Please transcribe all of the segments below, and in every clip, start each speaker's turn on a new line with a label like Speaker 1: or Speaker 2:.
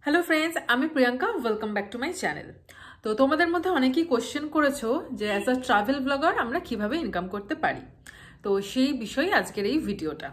Speaker 1: Hello friends, আমি Priyanka. Welcome back to my channel. তো তোমাদের মধ্যে অনেকেই কোশ্চেন করেছো যে অ্যাজ আ ট্রাভেল ব্লগার আমরা কিভাবে ইনকাম করতে পারি। তো সেই বিষয়ে আজকের এই ভিডিওটা।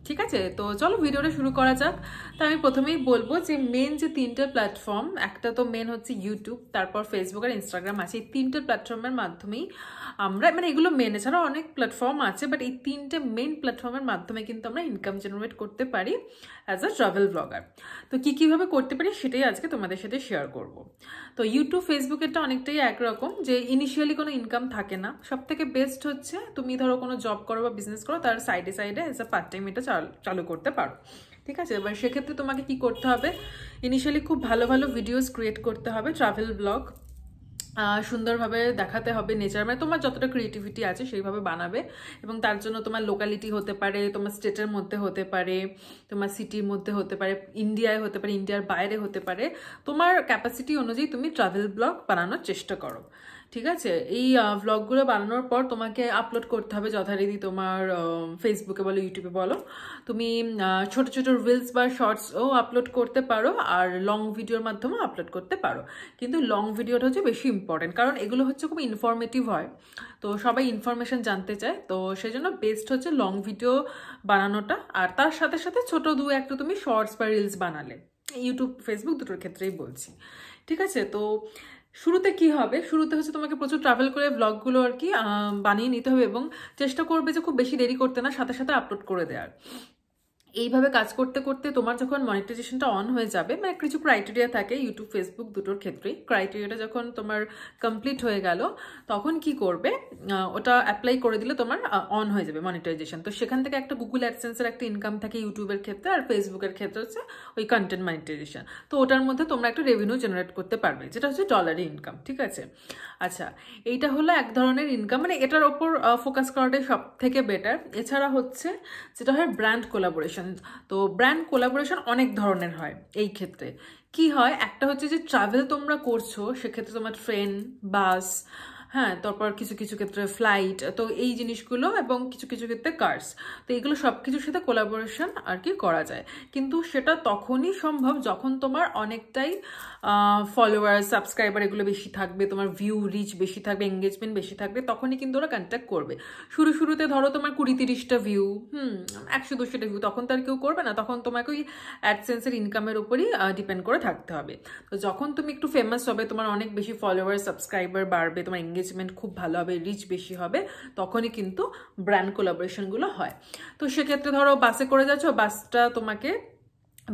Speaker 1: ঠিক আছে, তো চলো ভিডিওটা শুরু করা যাক। তো আমি প্রথমেই বলবো যে মেন যে তিনটে প্ল্যাটফর্ম, একটা তো মেন হচ্ছে ইউটিউব, তারপর ফেসবুক আর ইনস্টাগ্রাম আছে। এই তিনটে প্ল্যাটফর্মের মাধ্যমেই আমরা এগুলো মেন, এছাড়াও অনেক প্ল্যাটফর্ম আছে, বাট এই তিনটে মেন প্ল্যাটফর্মের মাধ্যমে কিন্তু আমরা ইনকাম জেনারেট করতে পারি অ্যাজ আ ট্রাভেল ব্লগার। তো কীভাবে করতে পারি সেটাই আজকে তোমাদের সাথে শেয়ার করব। তো ইউটিউব ফেসবুকেরটা অনেকটাই একরকম, যে ইনিশিয়ালি কোনো ইনকাম থাকে না। সব থেকে বেস্ট হচ্ছে তুমি ধরো কোনো জব করো বা বিজনেস করো, তার সাইডে অ্যাজ আ পার্ট টাইম এটা চালু করতে পারো। ঠিক আছে, এবার সেক্ষেত্রে তোমাকে কি করতে হবে, ইনিশিয়ালি খুব ভালো ভালো ভিডিওস ক্রিয়েট করতে হবে, ট্রাভেল ব্লগ সুন্দরভাবে দেখাতে হবে, নেচার তোমার যতটা ক্রিয়েটিভিটি আছে সেইভাবে বানাবে। এবং তার জন্য তোমার লোকালিটি হতে পারে, তোমার স্টেটের মধ্যে হতে পারে, তোমার সিটির মধ্যে হতে পারে, ইন্ডিয়ায় হতে পারে, ইন্ডিয়ার বাইরে হতে পারে। তোমার ক্যাপাসিটি অনুযায়ী তুমি ট্রাভেল ব্লগ বানানোর চেষ্টা করো। ঠিক আছে, এই ব্লগগুলো বানানোর পর তোমাকে আপলোড করতে হবে যথারীতি তোমার ফেসবুকে বলো, ইউটিউবে বলো। তুমি ছোট ছোট রিলস বা শর্টসও আপলোড করতে পারো, আর লং ভিডিওর মাধ্যমেও আপলোড করতে পারো। কিন্তু লং ভিডিওটা হচ্ছে বেশি ইম্পর্টেন্ট, কারণ এগুলো হচ্ছে খুব ইনফরমেটিভ হয়, তো সবাই ইনফরমেশন জানতে চায়। তো সেই জন্য বেস্ট হচ্ছে লং ভিডিও বানানোটা, আর তার সাথে সাথে ছোট দু একটা তুমি শর্টস বা রিলস বানালে, ইউটিউব ফেসবুক দুটোর ক্ষেত্রেই বলছি। ঠিক আছে, তো শুরুতে কি হবে, শুরুতে হচ্ছে তোমাকে প্রচুর ট্রাভেল করে ব্লগগুলো আর কি বানিয়ে নিতে হবে, এবং চেষ্টা করবে যে খুব বেশি দেরি করতে না, সাথে সাথে আপলোড করে দেওয়ার। এইভাবে কাজ করতে করতে তোমার যখন মনিটাইজেশনটা অন হয়ে যাবে, কিছু ক্রাইটেরিয়া থাকে ইউটিউব ফেসবুক দুটোর ক্ষেত্রেই, ক্রাইটেরিয়াটা যখন তোমার কমপ্লিট হয়ে গেল তখন কি করবে, ওটা অ্যাপ্লাই করে দিলে তোমার অন হয়ে যাবে মনিটাইজেশন। তো সেখান থেকে একটা গুগল অ্যাডসেন্সের একটা ইনকাম থাকে ইউটিউবের ক্ষেত্রে, আর ফেসবুকের ক্ষেত্রে হচ্ছে ওই কন্টেন্ট মনিটাইজেশন। তো ওটার মধ্যে তোমরা একটা রেভিনিউ জেনারেট করতে পারবে, যেটা হচ্ছে ডলারে ইনকাম। ঠিক আছে, আচ্ছা, এইটা হলো এক ধরনের ইনকাম, এটার ওপর ফোকাস করাটাই সব থেকে বেটার। এছাড়া হচ্ছে যেটা হয় ব্র্যান্ড কোলাবোরেশন। তো ব্র্যান্ড কোলাবোরেশন অনেক ধরনের হয়। এই ক্ষেত্রে কি হয়, একটা হচ্ছে যে ট্রাভেল তোমরা করছো, সেক্ষেত্রে তোমার ট্রেন, বাস, হ্যাঁ, তারপর কিছু কিছু ক্ষেত্রে ফ্লাইট, তো এই জিনিসগুলো, এবং কিছু কিছু ক্ষেত্রে কার্স। তো এগুলো সব কিছুর সাথে কোলাবোরেশন আর কি করা যায়, কিন্তু সেটা তখনই সম্ভব যখন তোমার অনেকটাই ফলোয়ার, সাবস্ক্রাইবার এগুলো বেশি থাকবে, তোমার ভিউ রিচ বেশি থাকবে, এঙ্গেজমেন্ট বেশি থাকবে, তখনই কিন্তু ওরা কন্ট্যাক্ট করবে। শুরুতে ধরো তোমার 20-30টা ভিউ, 100-200টা ভিউ, তখন তার কেউ করবে না, তখন তোমাকে ওই অ্যাডসেন্সের ইনকামের উপরই ডিপেন্ড করে থাকতে হবে। তো যখন তুমি একটু ফেমাস হবে, তোমার অনেক বেশি ফলোয়ার, সাবস্ক্রাইবার বাড়বে, তোমার এঙ্গেজমেন্ট খুব ভালো হবে, রিচ বেশি হবে, তখনই কিন্তু ব্র্যান্ড কোলাবোরেশনগুলো হয়। তো সেক্ষেত্রে ধরো বাসে করে যাচ্ছ, বাসটা তোমাকে,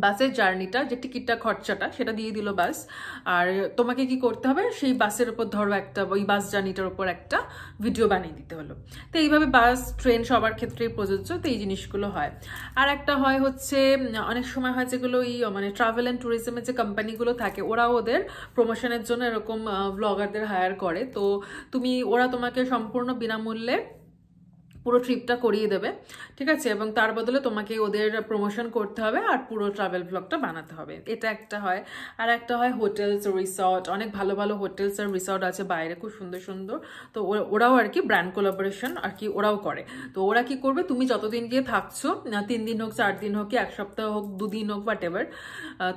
Speaker 1: বাসের জার্নিটা, যে টিকিটটা, খরচাটা সেটা দিয়ে দিল বাস, আর তোমাকে কি করতে হবে, সেই বাসের উপর ধরো একটা, ওই বাস জার্নিটার উপর একটা ভিডিও বানিয়ে দিতে হলো। তো এইভাবে বাস, ট্রেন সবার ক্ষেত্রেই প্রযোজ্য। তো এই জিনিসগুলো হয়। আর একটা হয় হচ্ছে, অনেক সময় হয় যেগুলো এই ট্রাভেল অ্যান্ড ট্যুরিজমের যে কোম্পানিগুলো থাকে, ওরা ওদের প্রমোশনের জন্য এরকম ব্লগারদের হায়ার করে। তো ওরা তোমাকে সম্পূর্ণ বিনামূল্যে পুরো ট্রিপটা করিয়ে দেবে। ঠিক আছে, এবং তার বদলে তোমাকে ওদের প্রমোশন করতে হবে, আর পুরো ট্রাভেল ব্লগটা বানাতে হবে। এটা একটা হয়। আর একটা হয় হোটেলস, রিসর্ট, অনেক ভালো ভালো হোটেলস আর রিসর্ট আছে বাইরে, খুব সুন্দর সুন্দর। তো ওরাও আর কি ব্র্যান্ড কোলাবোরেশন আর কি ওরাও করে। তো ওরা কি করবে, তুমি যতদিন গিয়ে থাকছো, 3 দিন হোক, 4 দিন হোক, কি 1 সপ্তাহ হোক, 2 দিন হোক, হোয়াট এভার,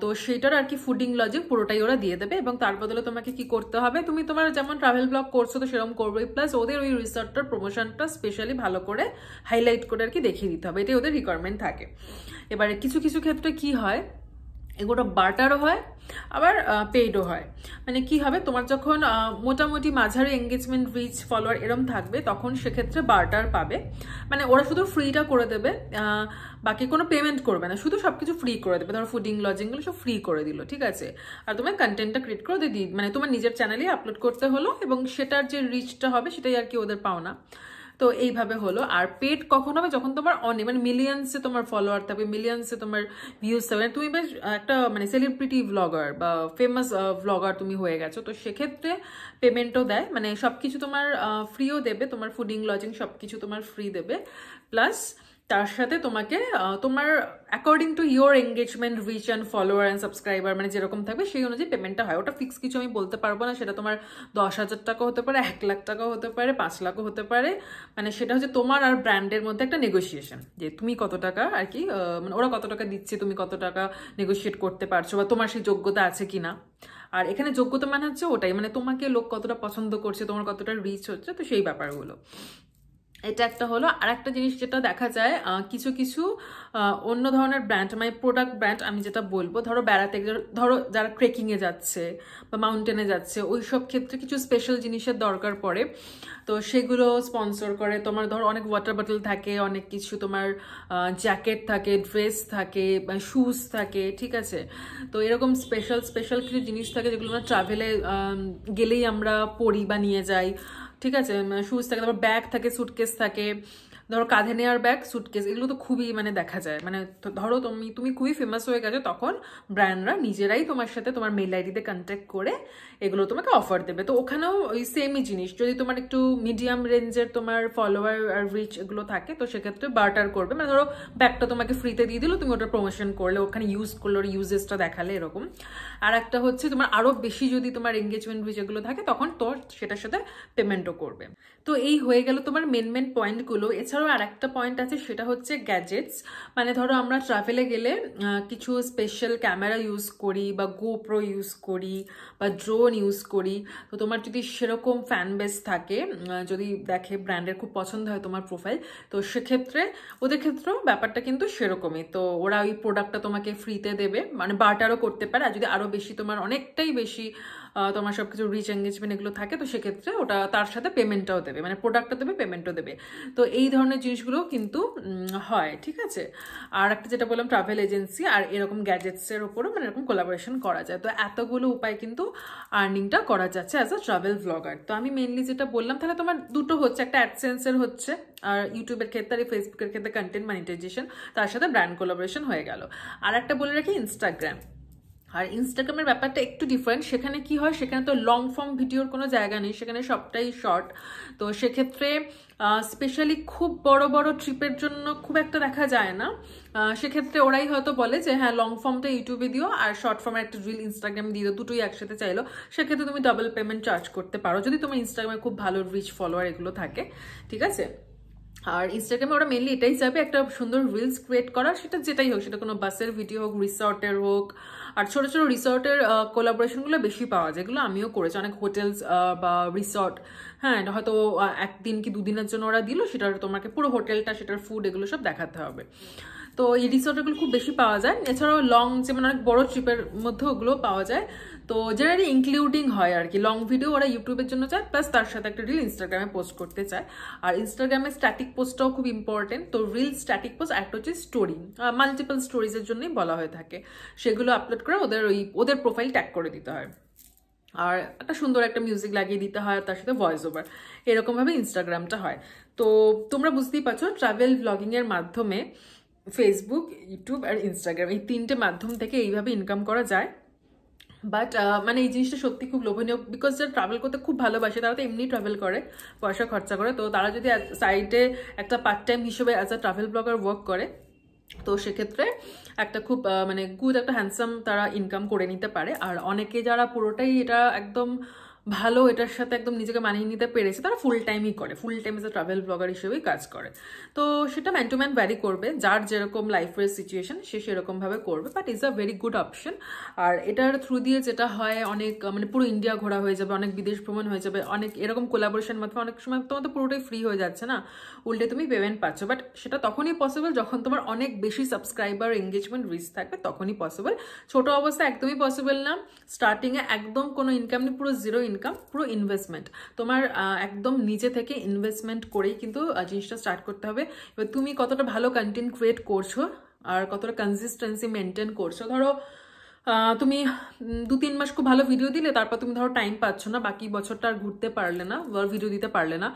Speaker 1: তো সেইটার আর কি ফুডিং লজিং পুরোটাই ওরা দিয়ে দেবে। এবং তার বদলে তোমাকে কি করতে হবে, তুমি তোমার যেমন ট্রাভেল ব্লগ করছো তো সেরকম করবে, প্লাস ওদের ওই রিসর্টটার প্রমোশনটা স্পেশালি ভালো করে হাইলাইট করে আর কি দেখিয়ে দিতে হবে, এটাই ওদের রিকোয়ারমেন্ট থাকে। এবারে কিছু কিছু ক্ষেত্রে কি হয়, এগুলো বার্টারও হয়, আবার পেইডও হয়। কি হবে, তোমার যখন মোটামুটি মাঝারি এঙ্গেজমেন্ট, রিচ, ফলোয়ার এরম থাকবে, তখন সেক্ষেত্রে বার্টার পাবে। ওরা শুধু ফ্রিটা করে দেবে, বাকি কোনো পেমেন্ট করবে না, শুধু সবকিছু ফ্রি করে দেবে। ধরো ফুডিং লজিংগুলো সব ফ্রি করে দিল, ঠিক আছে, আর তোমার কন্টেন্টটা ক্রিয়েট করে দিয়ে তোমার নিজের চ্যানেলেই আপলোড করতে হলো, এবং সেটার যে রিচটা হবে সেটাই আর কি ওদের পাওনা। তো এইভাবে হলো। আর পেড কখন হবে, যখন তোমার অনেক মিলিয়ন্সে তোমার ফলোয়ার থাকবে, মিলিয়ন্সে তোমার ভিউজ থাকবে, তুমি বেশ একটা সেলিব্রিটি ব্লগার বা ফেমাস ব্লগার তুমি হয়ে গেছো। তো সেক্ষেত্রে পেমেন্টও দেয়, সবকিছু তোমার ফ্রিও দেবে, তোমার ফুডিং লজিং সবকিছু তোমার ফ্রি দেবে, প্লাস তার সাথে তোমাকে তোমার according to your engagement, reach and follower and subscriber মানে যেরকম থাকবে সেই অনুযায়ী পেমেন্টটা হয়। ওটা ফিক্স কিছু আমি বলতে পারবো না, সেটা তোমার 10,000 টাকা হতে পারে, 1 লাখ টাকা হতে পারে, 5 লাখও হতে পারে। মানে সেটা হচ্ছে তোমার আর ব্র্যান্ডের মধ্যে একটা নেগোসিয়েশন, যে তুমি কত টাকা আর কি মানে ওরা কত টাকা দিচ্ছে, তুমি কত টাকা নেগোসিয়েট করতে পারছো বা তোমার সেই যোগ্যতা আছে কিনা। আর এখানে যোগ্যতা মানে হচ্ছে ওটাই, মানে তোমাকে লোক কতটা পছন্দ করছে, তোমার কতটা রিচ হচ্ছে, তো সেই ব্যাপারগুলো। এটা একটা হলো। আর একটা জিনিস যেটা দেখা যায় কিছু কিছু অন্য ধরনের ব্র্যান্ড, মানে প্রোডাক্ট ব্র্যান্ড আমি যেটা বলবো, ধরো বেড়াতে, ধরো যারা ট্রেকিংয়ে যাচ্ছে বা মাউন্টেনে যাচ্ছে, ওই সব ক্ষেত্রে কিছু স্পেশাল জিনিসের দরকার পড়ে, তো সেগুলো স্পন্সর করে। তোমার ধরো অনেক ওয়াটার বটল থাকে, অনেক কিছু তোমার জ্যাকেট থাকে, ড্রেস থাকে, শুজ থাকে, ঠিক আছে। তো এরকম স্পেশাল স্পেশাল কিছু জিনিস থাকে যেগুলো আমরা ট্রাভেলে গেলেই আমরা পরি বা নিয়ে যাই, ঠিক আছে। শুজ থাকে, তারপর ব্যাগ থাকে, সুটকেস থাকে, ধরো কাঁধে নেওয়ার ব্যাগ, সুটকেস, এগুলো তো খুবই মানে দেখা যায়। মানে ধরো তুমি খুবই ফেমাস হয়ে গেছো, তখন ব্র্যান্ডরা নিজেরাই তোমার সাথে তোমার মেল আইডিতে কন্ট্যাক্ট করে এগুলো তোমাকে অফার দেবে। তো ওখানেও ওই সেমই জিনিস, যদি তোমার একটু মিডিয়াম রেঞ্জের তোমার ফলোয়ার আর রিচ এগুলো থাকে, তো সেক্ষেত্রে বার্টার করবে। মানে ধরো ব্যাগটা তোমাকে ফ্রিতে দিয়ে দিল, তুমি ওটা প্রমোশন করলে, ওখানে ইউজ করলে, ওর ইউজেসটা দেখালে, এরকম। আর একটা হচ্ছে তোমার আরো বেশি যদি তোমার এঙ্গেজমেন্ট রিচ এগুলো থাকে, তখন তোর সেটার সাথে পেমেন্টও করবে। তো এই হয়ে গেল তোমার মেন মেন পয়েন্টগুলো। এছাড়াও আর একটা পয়েন্ট আছে, সেটা হচ্ছে গ্যাজেটস। মানে ধরো আমরা ট্রাভেলে গেলে কিছু স্পেশাল ক্যামেরা ইউজ করি বা গোপ্রো ইউজ করি বা ড্রোন ইউজ করি। তো তোমার যদি সেরকম ফ্যান বেস থাকে, যদি দেখে ব্র্যান্ডের খুব পছন্দ হয় তোমার প্রোফাইল, তো সেক্ষেত্রে ওদের ক্ষেত্রেও ব্যাপারটা কিন্তু সেরকমই। তো ওরা ওই প্রোডাক্টটা তোমাকে ফ্রিতে দেবে, মানে বার্টারও করতে পারে। আর যদি আরও বেশি তোমার অনেকটাই বেশি তোমার সবকিছু রিচ এঙ্গেজমেন্ট এগুলো থাকে, তো সেক্ষেত্রে ওটা তার সাথে পেমেন্টটাও দেবে, মানে প্রোডাক্টটা দেবে, পেমেন্টও দেবে। তো এই ধরনের জিনিসগুলো কিন্তু হয়, ঠিক আছে। আর একটা যেটা বললাম ট্রাভেল এজেন্সি আর এরকম গ্যাজেটসের ওপরও মানে এরকম কোলাবোরেশন করা যায়। তো এতগুলো উপায় কিন্তু আর্নিংটা করা যাচ্ছে অ্যাজ আ ট্রাভেল ব্লগার। তো আমি মেনলি যেটা বললাম, তাহলে তোমার দুটো হচ্ছে, একটা অ্যাডসেন্সের হচ্ছে, আর ইউটিউবের ক্ষেত্রে আর ফেসবুকের ক্ষেত্রে কন্টেন্ট মনিটাইজেশন, তার সাথে ব্র্যান্ড কোলাবোরেশন হয়ে গেল। আর একটা বলে রাখি ইনস্টাগ্রাম। আর ইনস্টাগ্রামের ব্যাপারটা একটু ডিফারেন্ট। সেখানে কি হয়, সেখানে তো লং ফর্ম ভিডিওর কোনো জায়গা নেই, সেখানে সবটাই শর্ট। তো সেক্ষেত্রে স্পেশালি খুব বড় বড় ট্রিপের জন্য খুব একটা দেখা যায় না। সেক্ষেত্রে ওরাই হয়তো বলে যে হ্যাঁ লং ফর্মটা ইউটিউবে দিও আর শর্ট ফর্মের একটা রিল ইনস্টাগ্রামে দিয়ে দিও, দুটোই একসাথে চাইলো। সেক্ষেত্রে তুমি ডাবল পেমেন্ট চার্জ করতে পারো, যদি তোমার ইনস্টাগ্রামে খুব ভালো রিচ ফলোয়ার এগুলো থাকে, ঠিক আছে। আর ইনস্টাগ্রামে ওরা মেনলি এটাই চাইবে, একটা সুন্দর রিলস ক্রিয়েট করা, সেটা যেটাই হোক, সেটা কোনো বাসের ভিডিও হোক, রিসর্টের হোক। আর ছোট ছোট রিসর্টের কোলাবোরেশনগুলো বেশি পাওয়া যায়, এগুলো আমিও করেছি। অনেক হোটেলস বা রিসর্ট, হ্যাঁ হয়তো একদিন কি দুদিনের জন্য ওরা দিল, সেটার তোমাকে পুরো হোটেলটা, সেটার ফুড এগুলো সব দেখাতে হবে। তো এই রিসর্টগুলো খুব বেশি পাওয়া যায়। এছাড়াও লং যেমন অনেক বড় ট্রিপের মধ্যে ওগুলো পাওয়া যায়। তো জেনারেলি ইনক্লুডিং হয় আর কি, লং ভিডিও ওরা ইউটিউবের জন্য চায়, প্লাস তার সাথে একটা রিল ইনস্টাগ্রামে পোস্ট করতে চায়। আর ইনস্টাগ্রামে স্ট্যাটিক পোস্টটাও খুব ইম্পর্টেন্ট। তো রিল, স্ট্যাটিক পোস্ট, একটা হচ্ছে স্টোরি, মাল্টিপল স্টোরিজের জন্যই বলা হয়ে থাকে। সেগুলো আপলোড করে ওদের প্রোফাইল ট্যাগ করে দিতে হয়, আর একটা সুন্দর একটা মিউজিক লাগিয়ে দিতে হয়, তার সাথে ভয়েস ওভার, এরকমভাবে ইনস্টাগ্রামটা হয়। তো তোমরা বুঝতেই পারছো, ট্রাভেল ব্লগিংয়ের মাধ্যমে ফেসবুক, ইউটিউব আর ইনস্টাগ্রাম, এই তিনটে মাধ্যম থেকে এইভাবে ইনকাম করা যায়। বাট মানে এই জিনিসটা সত্যি খুব লোভনীয়, বিকজ যারা ট্রাভেল করতে খুব ভালোবাসে, তারা তো এমনি ট্রাভেল করে, পয়সা খরচা করে। তো তারা যদি সাইডে একটা পার্ট টাইম হিসেবে as a travel blogger work করে, তো সেক্ষেত্রে একটা খুব মানে গুড একটা হ্যান্ডসাম তারা ইনকাম করে নিতে পারে। আর অনেকে যারা পুরোটাই এটা একদম ভালো, এটার সাথে একদম নিজেকে মানিয়ে নিতে পেরেছে, তারা ফুল টাইমই করে, full time as a travel blogger হিসেবেই কাজ করে। তো সেটা ম্যান টু ম্যান ভ্যারি করবে, যার যেরকম লাইফের সিচুয়েশন সে সেরকমভাবে করবে, but is a very good option. আর এটার থ্রু দিয়ে যেটা হয়, অনেক মানে পুরো ইন্ডিয়া ঘোরা হয়ে যাবে, অনেক বিদেশ ভ্রমণ হয়ে যাবে, অনেক এরকম কোলাবোরেশন মাধ্যমে অনেক সময় তোমার তো পুরোটাই ফ্রি হয়ে যাচ্ছে না, উল্টে তুমি পেমেন্ট পাচ্ছ। বাট সেটা তখনই পসিবল যখন তোমার অনেক বেশি সাবস্ক্রাইবার, এঙ্গেজমেন্ট, রিচ থাকবে, তখনই পসিবল। ছোট অবস্থা একদমই পসিবল না। স্টার্টিংয়ে একদম কোনো ইনকাম নেই, পুরো জিরো ইনকাম, পুরো ইনভেস্টমেন্ট। তোমার একদম নিজে থেকে ইনভেস্টমেন্ট করেই কিন্তু জিনিসটা স্টার্ট করতে হবে। এবার তুমি কতটা ভালো কন্টেন্ট ক্রিয়েট করছো আর কতটা কনসিস্টেন্সি মেনটেন করছো। ধরো তুমি 2-3 মাস খুব ভালো ভিডিও দিলে, তারপর তুমি ধরো টাইম পাচ্ছ না, বাকি বছরটা আর ঘুরতে পারলে না, ভিডিও দিতে পারলে না।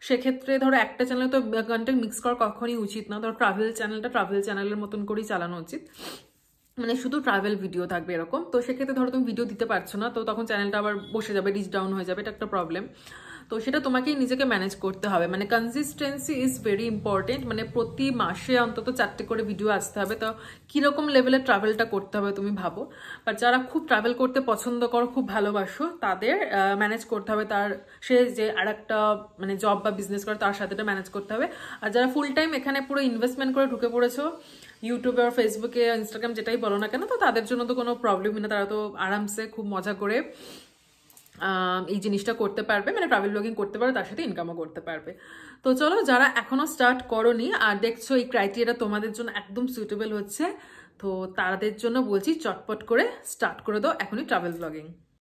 Speaker 1: সেক্ষেত্রে ধরো একটা চ্যানেলে তো কন্টেন্ট মিক্স করা কখনই উচিত না। ধরো ট্রাভেল চ্যানেলটা ট্রাভেল চ্যানেলের মতন করেই চালানো উচিত, মানে শুধু ট্রাভেল ভিডিও থাকবে এরকম। তো সেক্ষেত্রে ধরো তুমি ভিডিও দিতে পারছো না, তো তখন চ্যানেলটা আবার বসে যাবে, রিচ ডাউন হয়ে যাবে, এটা একটা প্রবলেম। তো সেটা তোমাকেই নিজেকে ম্যানেজ করতে হবে, মানে কনসিস্টেন্সি ইজ ভেরি ইম্পর্টেন্ট। মানে প্রতি মাসে অন্তত 4টে করে ভিডিও আসতে হবে। তো কিরকম লেভেলের ট্রাভেলটা করতে হবে তুমি ভাবো। বাট যারা খুব ট্রাভেল করতে পছন্দ করো, খুব ভালোবাসো, তাদের ম্যানেজ করতে হবে তার সে যে আর একটা মানে জব বা বিজনেস করে তার সাথে ম্যানেজ করতে হবে। আর যারা ফুল টাইম এখানে পুরো ইনভেস্টমেন্ট করে ঢুকে পড়েছো ইউটিউবে আর ফেসবুকে ইনস্টাগ্রাম যেটাই বলো না কেন, তো তাদের জন্য তো কোনো প্রবলেমই না, তারা তো আরামসে খুব মজা করে এই জিনিসটা করতে পারবে, মানে ট্রাভেল ব্লগিং করতে পারবে, তার সাথে ইনকামও করতে পারবে। তো চলো, যারা এখনো স্টার্ট করোনি আর দেখছো এই ক্রাইটেরিয়াটা তোমাদের জন্য একদম সুইটেবল হচ্ছে, তো তাদের জন্য বলছি চটপট করে স্টার্ট করে দাও এখনই ট্রাভেল ব্লগিং।